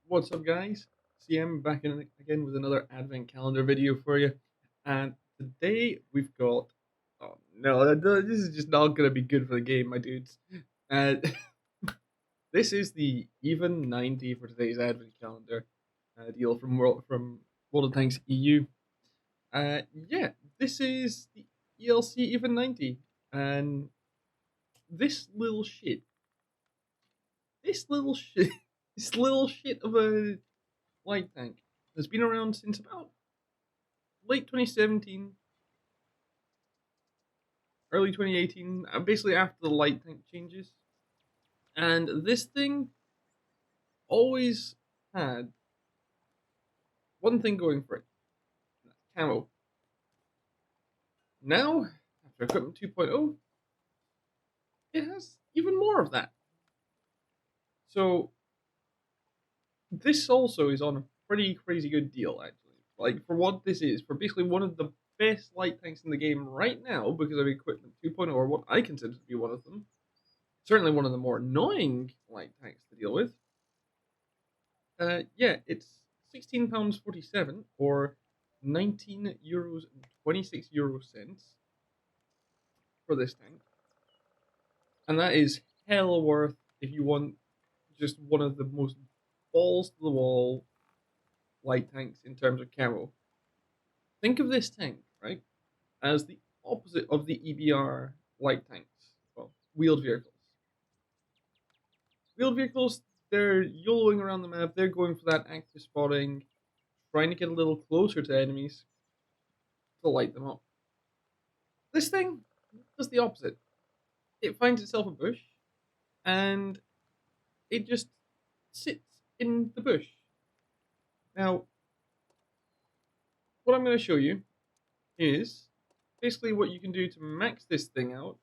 What's up, guys? CM back in again with another advent calendar video for you. And today we've got. Oh no, this is just not gonna be good for the game, my dudes. And this is the even 90 for today's advent calendar deal from World of Tanks EU. Yeah, this is the ELC even 90, and this little shit, this little shit, this little shit of a light tank has been around since about late 2017, early 2018, basically after the light tank changes. And this thing always had one thing going for it, and that's camo. Now, after Equipment 2.0, it has even more of that. So, this also is on a pretty crazy good deal, actually. Like, for what this is, for basically one of the best light tanks in the game right now, because of Equipment 2.0, or what I consider to be one of them. Certainly one of the more annoying light tanks to deal with. Yeah, it's £16.47 or €19 and 26 euro cents for this tank, and that is hell worth if you want just one of the most balls to the wall light tanks in terms of camo. Think of this tank, right, as the opposite of the EBR light tanks. Well, wheeled vehicles. Wheeled vehicles, they're YOLOing around the map. They're going for that active spotting, trying to get a little closer to enemies to light them up. This thing does the opposite. It finds itself a bush and it just sits in the bush. Now, what I'm going to show you is basically what you can do to max this thing out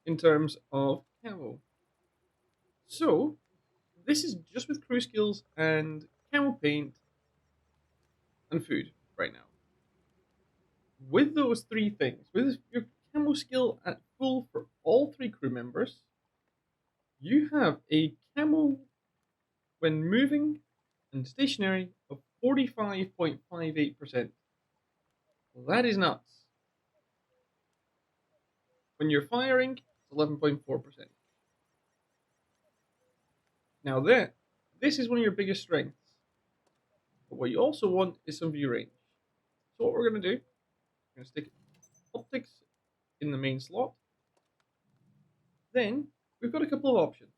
in terms of camo. So, this is just with crew skills and camo paint and food right now. With those three things, with your camo skill at full for all three crew members, you have a camo when moving and stationary of 45.58%. Well, that is nuts. When you're firing, it's 11.4%. Now this is one of your biggest strengths. But what you also want is some view range. So what we're going to do, we're going to stick optics in the main slot. Then we've got a couple of options.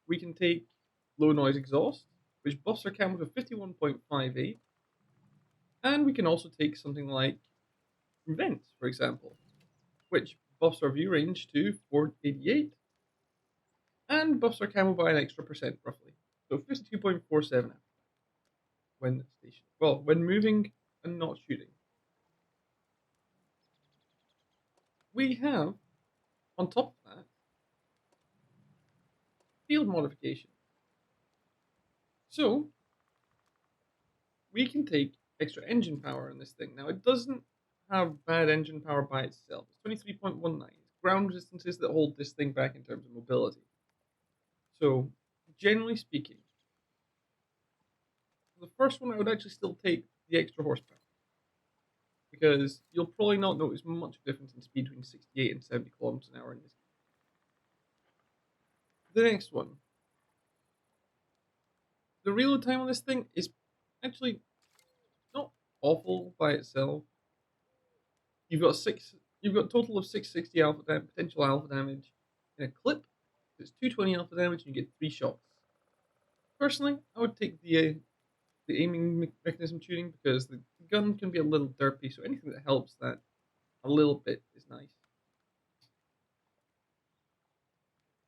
We can take low noise exhaust, which buffs our camo to 51.58. And we can also take something like vent, for example, which buffs our view range to 488 and buffs our camo by an extra percent roughly. So 52.47 when stationed. Well, when moving and not shooting. We have, on top of that, field modification. So we can take extra engine power in this thing. Now it doesn't have bad engine power by itself. It's 23.19. It's ground resistances that hold this thing back in terms of mobility. So generally speaking, the first one I would actually still take the extra horsepower, because you'll probably not notice much difference in speed between 68 and 70 kilometers an hour in this. The next one, the reload time on this thing is actually not awful by itself. You've got a total of 660 potential alpha damage in a clip. It's 220 alpha damage, and you get 3 shots. Personally, I would take the aiming mechanism tuning because the gun can be a little derpy, so anything that helps that a little bit is nice.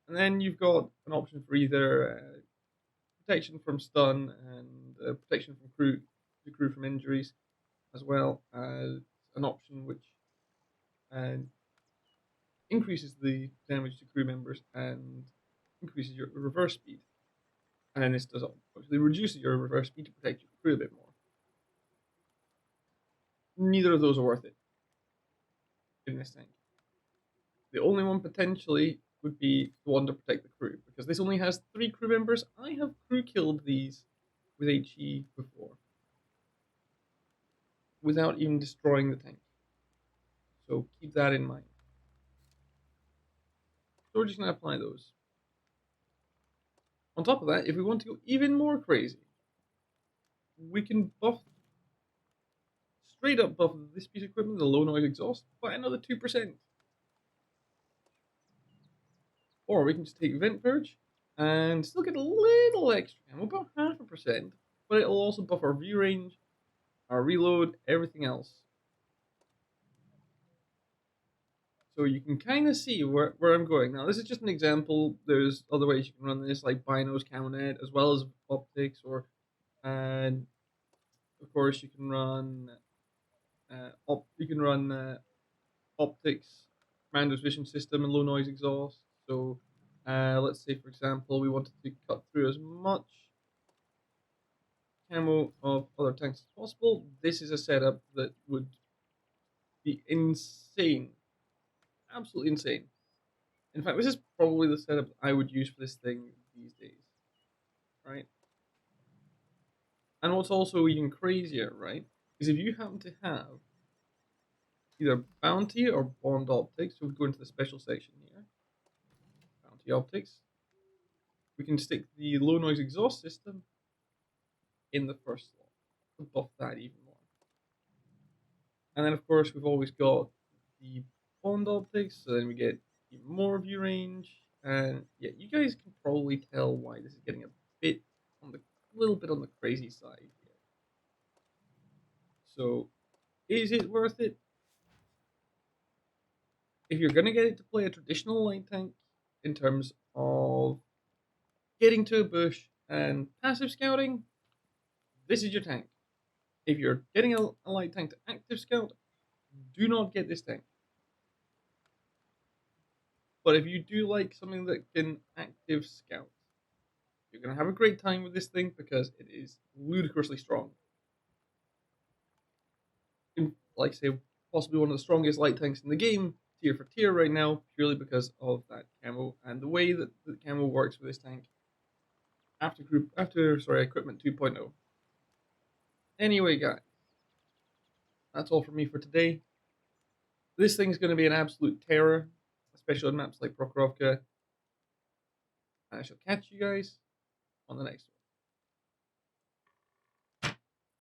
And then you've got an option for either protection from stun and protection from the crew from injuries, as well as an option which uh, increases the damage to crew members and increases your reverse speed. And then this does obviously reduces your reverse speed to protect your crew a bit more. Neither of those are worth it in this tank. The only one potentially would be the one to protect the crew, because this only has 3 crew members. I have crew killed these with HE before, without even destroying the tank. So keep that in mind. So we're just going to apply those. On top of that, if we want to go even more crazy, we can straight up buff this piece of equipment, the low noise exhaust, by another 2%. Or we can just take Vent Purge and still get a little extra ammo, about 0.5%, but it'll also buff our view range, our reload, everything else. So you can kind of see where I'm going. Now, this is just an example. There's other ways you can run this, like Binos, Camonet, as well as optics, and of course you can run optics, Commander's vision system, and low noise exhaust. So let's say, for example, we wanted to cut through as much camo of other tanks as possible. This is a setup that would be insane, absolutely insane. In fact, this is probably the setup I would use for this thing these days, right? And what's also even crazier, right, is if you happen to have either bounty or bond optics. So we go into the special section here, bounty optics. We can stick the low noise exhaust system in the first slot to buff that even more. And then, of course, we've always got the bond optics, so then we get even more view range. And yeah, you guys can probably tell why this is getting a bit on the little bit on the crazy side here. So, is it worth it? If you're gonna get it to play a traditional light tank in terms of getting to a bush and passive scouting, this is your tank. If you're getting a light tank to active scout, do not get this tank. But if you do like something that can active scout, you're going to have a great time with this thing because it is ludicrously strong. Like I say, possibly one of the strongest light tanks in the game, tier for tier right now, purely because of that camo and the way that the camo works with this tank after equipment 2.0. Anyway, guys, that's all from me for today. This thing's going to be an absolute terror, especially on maps like Prokhorovka. And I shall catch you guys on the next one.